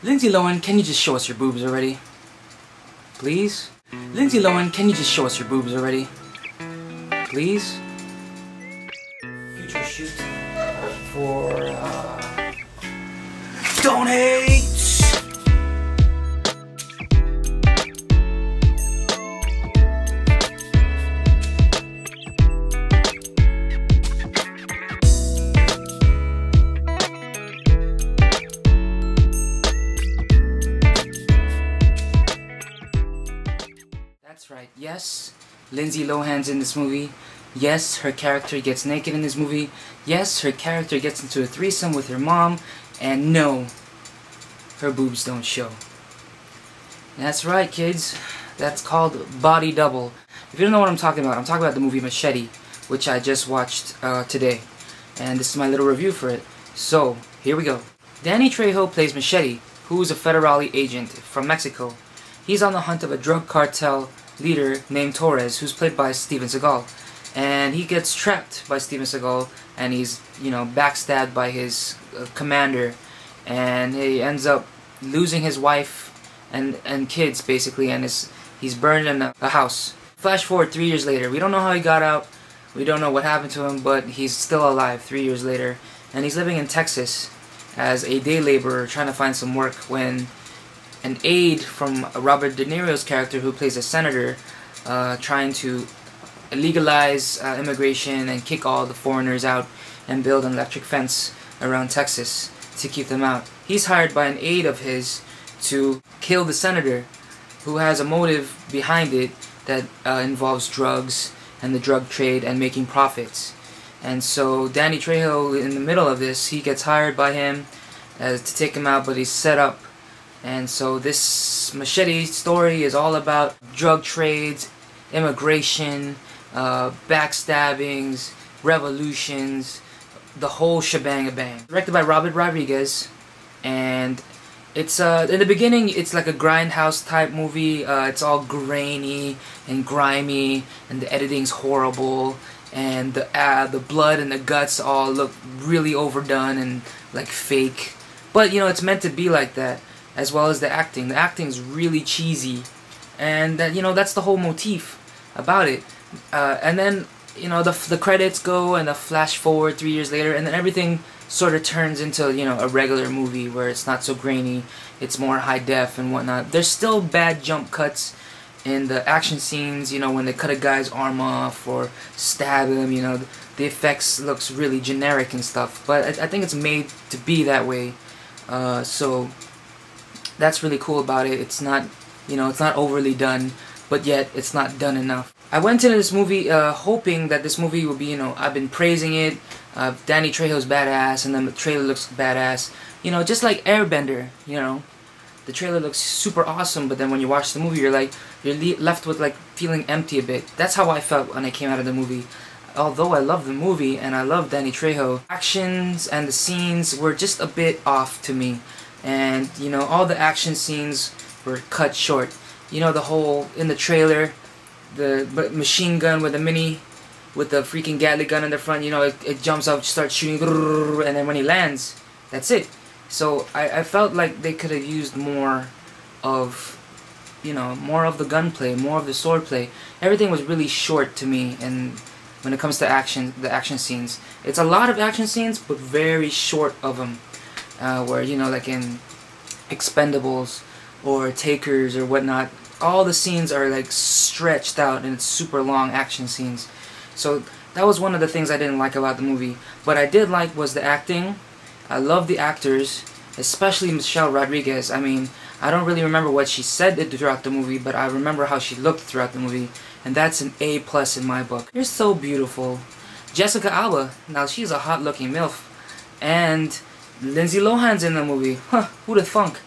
Lindsay Lohan, can you just show us your boobs already? Please? Lindsay Lohan, can you just show us your boobs already? Please? Future shoot for, Don't hate! That's right, yes, Lindsay Lohan's in this movie. Yes, her character gets naked in this movie. Yes, her character gets into a threesome with her mom. And no, her boobs don't show. That's right, kids. That's called body double. If you don't know what I'm talking about the movie Machete, which I just watched today. And this is my little review for it. So, here we go. Danny Trejo plays Machete, who is a federale agent from Mexico. He's on the hunt of a drug cartel leader named Torres, who's played by Steven Seagal. And he gets trapped by Steven Seagal, and he's, backstabbed by his commander, and he ends up losing his wife and kids, basically, and he's burned in a house. Flash forward 3 years later. We don't know how he got out, we don't know what happened to him, but he's still alive 3 years later, and he's living in Texas as a day laborer trying to find some work when an aide from Robert De Niro's character, who plays a senator, trying to legalize immigration and kick all the foreigners out and build an electric fence around Texas to keep them out. He's hired by an aide of his to kill the senator, who has a motive behind it that involves drugs and the drug trade and making profits. And so Danny Trejo, in the middle of this, he gets hired by him to take him out, but he's set up. And so this Machete story is all about drug trades, immigration, backstabbings, revolutions, the whole shebang-a-bang. Directed by Robert Rodriguez, and it's in the beginning it's like a grindhouse type movie. It's all grainy and grimy, and the editing's horrible, and the blood and the guts all look really overdone and like fake. But it's meant to be like that, as well as the acting. The acting's really cheesy, and that's the whole motif about it. And then the credits go, and the flash forward 3 years later, and then everything sort of turns into a regular movie where it's not so grainy, it's more high def and whatnot. There's still bad jump cuts in the action scenes, when they cut a guy's arm off or stab him, the effects looks really generic and stuff, but I think it's made to be that way. So that's really cool about it. It's not, it's not overly done, but yet it's not done enough. I went into this movie hoping that this movie would be, I've been praising it, Danny Trejo's badass, and then the trailer looks badass, just like Airbender, the trailer looks super awesome, but then when you watch the movie, you're left with feeling empty a bit. That's how I felt when I came out of the movie. Although I love the movie and I love Danny Trejo, actions and the scenes were just a bit off to me, and all the action scenes were cut short. The whole in the trailer, the machine gun with the freaking Gatling gun in the front, it jumps up, starts shooting, and then when he lands, that's it. So I felt like they could have used more of, more of the gunplay, more of the swordplay. Everything was really short to me, and when it comes to the action scenes, it's a lot of action scenes, but very short of them. Where like in Expendables or Takers or whatnot, all the scenes are stretched out, and it's super long action scenes. So that was one of the things I didn't like about the movie. What I did like was the acting. I love the actors, especially Michelle Rodriguez. I mean, I don't really remember what she said throughout the movie, but I remember how she looked throughout the movie, and that's an A+ in my book. You're so beautiful. Jessica Alba, now she's a hot-looking MILF, and Lindsay Lohan's in the movie. Huh, who'd have thunk?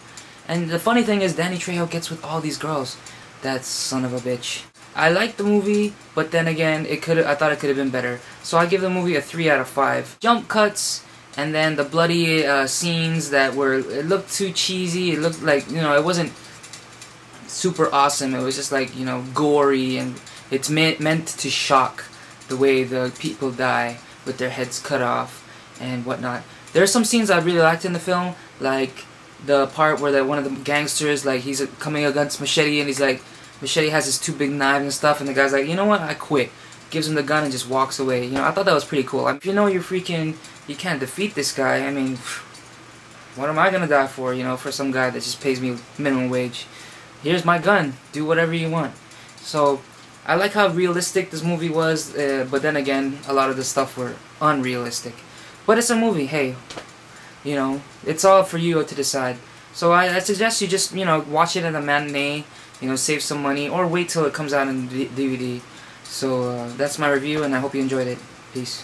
And the funny thing is, Danny Trejo gets with all these girls. That son of a bitch. I liked the movie, but then again, I thought it could have been better. So I give the movie a 3 out of 5. Jump cuts, and then the bloody scenes it looked too cheesy. It looked like, it wasn't super awesome. It was just gory, and it's meant to shock the way the people die with their heads cut off and whatnot. There are some scenes I really liked in the film, like the part where one of the gangsters, like, he's coming against Machete, and he's like, Machete has his two big knives and stuff, and the guy's like, you know what, I quit. Gives him the gun and just walks away. You know, I thought that was pretty cool. If you know you can't defeat this guy, I mean, what am I gonna die for, you know, for some guy that just pays me minimum wage? Here's my gun, do whatever you want. So, I like how realistic this movie was, but then again, a lot of the stuff were unrealistic. But it's a movie, hey, you know, it's all for you to decide. So I suggest you just, you know, watch it at a matinee, you know, save some money, or wait till it comes out in DVD. So that's my review, and I hope you enjoyed it. Peace.